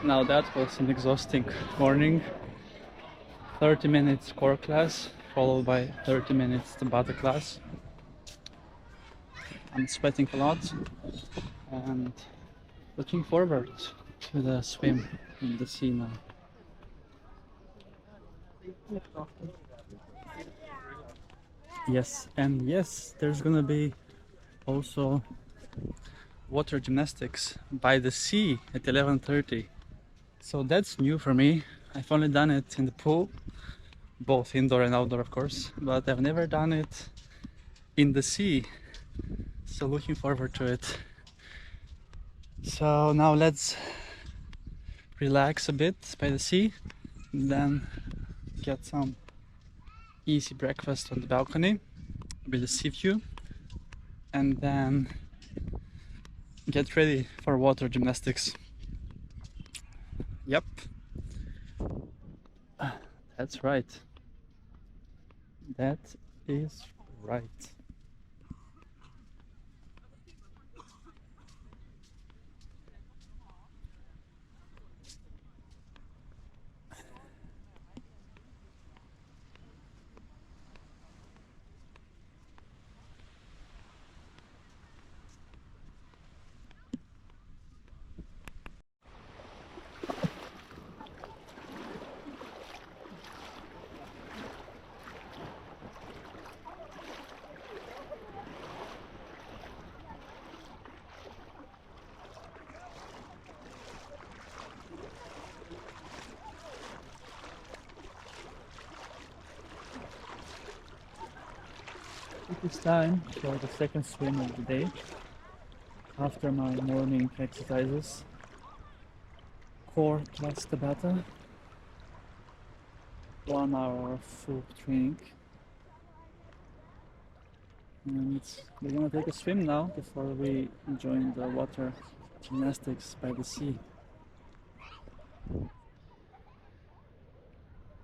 Now that was an exhausting morning. 30 minutes core class, followed by 30 minutes Tabata class. I'm sweating a lot and looking forward to the swim in the sea now. Yes, and yes, there's gonna be also water gymnastics by the sea at 11:30. So that's new for me. I've only done it in the pool, both indoor and outdoor of course, but I've never done it in the sea. So looking forward to it. So now let's relax a bit by the sea, then get some easy breakfast on the balcony with the sea view, and then get ready for water gymnastics. Yep, that's right. That is right. It is time for the second swim of the day after my morning exercises. Core plus Tabata, 1 hour of full training. And we're gonna take a swim now before we join the water gymnastics by the sea.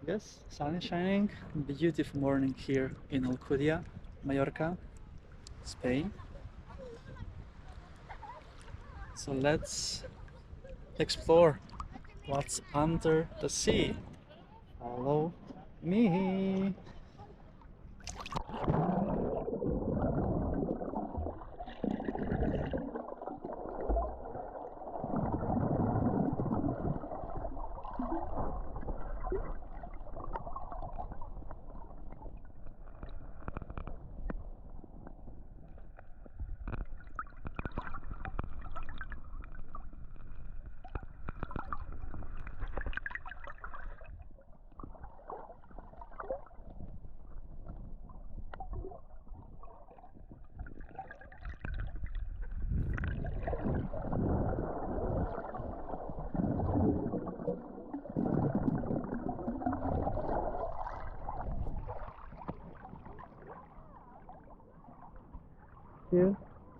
Yes, sun is shining. Beautiful morning here in Alcudia, Mallorca, Spain. So let's explore what's under the sea. Follow me.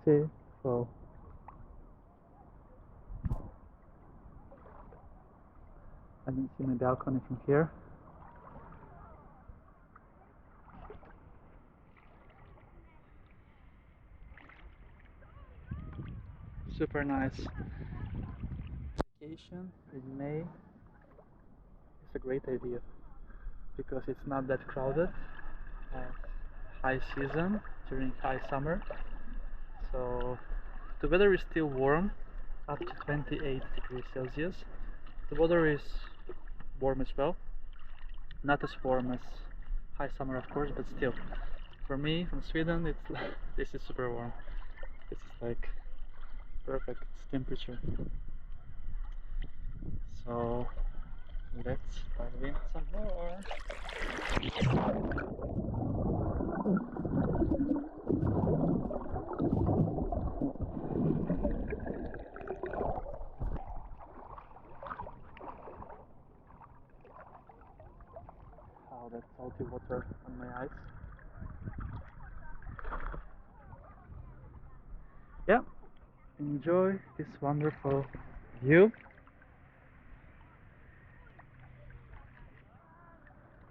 Beautiful. I can see my balcony from here. Super nice. Vacation in May is a great idea because it's not that crowded. High season during high summer, so the weather is still warm, up to 28 degrees Celsius. The water is warm as well, not as warm as high summer of course, but still, for me from Sweden, it's this is super warm. This is like perfect temperature. So let's dive in some more. Oh, that salty water on my eyes. Yeah, enjoy this wonderful view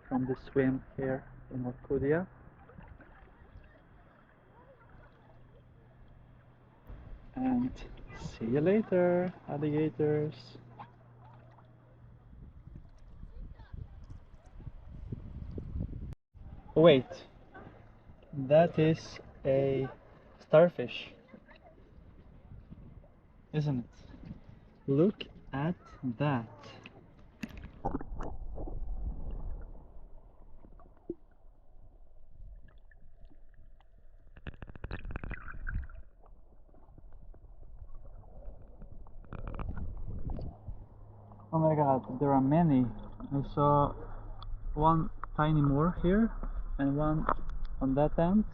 from the swim here in Alcudia. And see you later, alligators. Wait, that is a starfish, isn't it? Look at that. Oh my god, there are many. I saw one tiny more here and one on that end.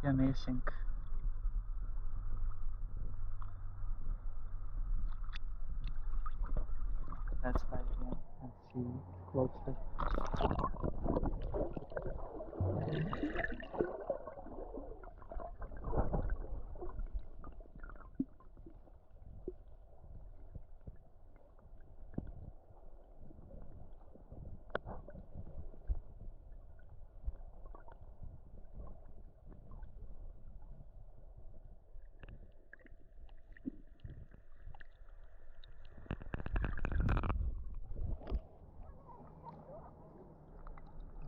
Pretty amazing. That's why I see closely.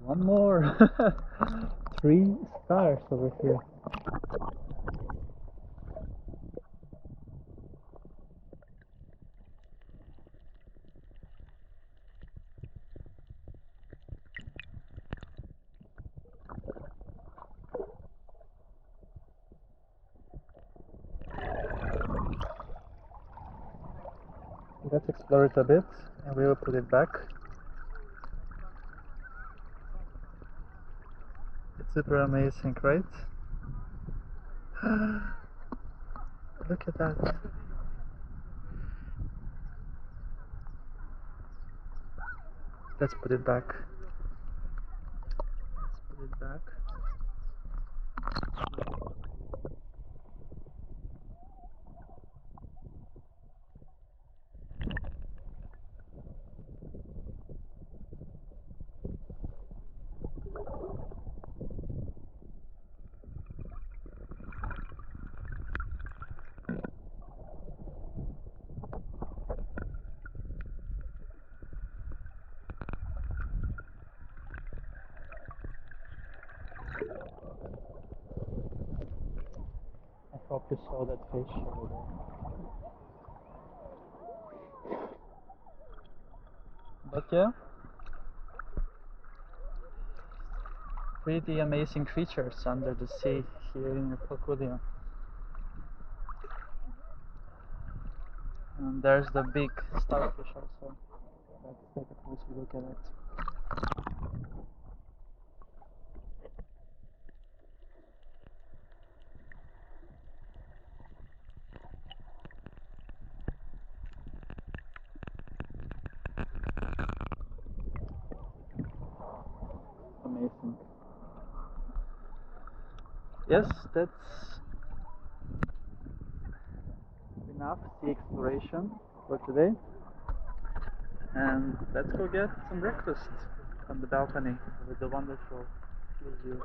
One more! 3 stars over here. Let's explore it a bit and we will put it back. It's super amazing, right? Look at that. Let's put it back. Let's put it back. I hope you saw that fish over there. But yeah, pretty amazing creatures under the sea here in Alcudia. And there's the big starfish also. Let's take a closer look at it. Amazing. Yes, that's enough sea exploration for today. And let's go get some breakfast on the balcony with the wonderful view.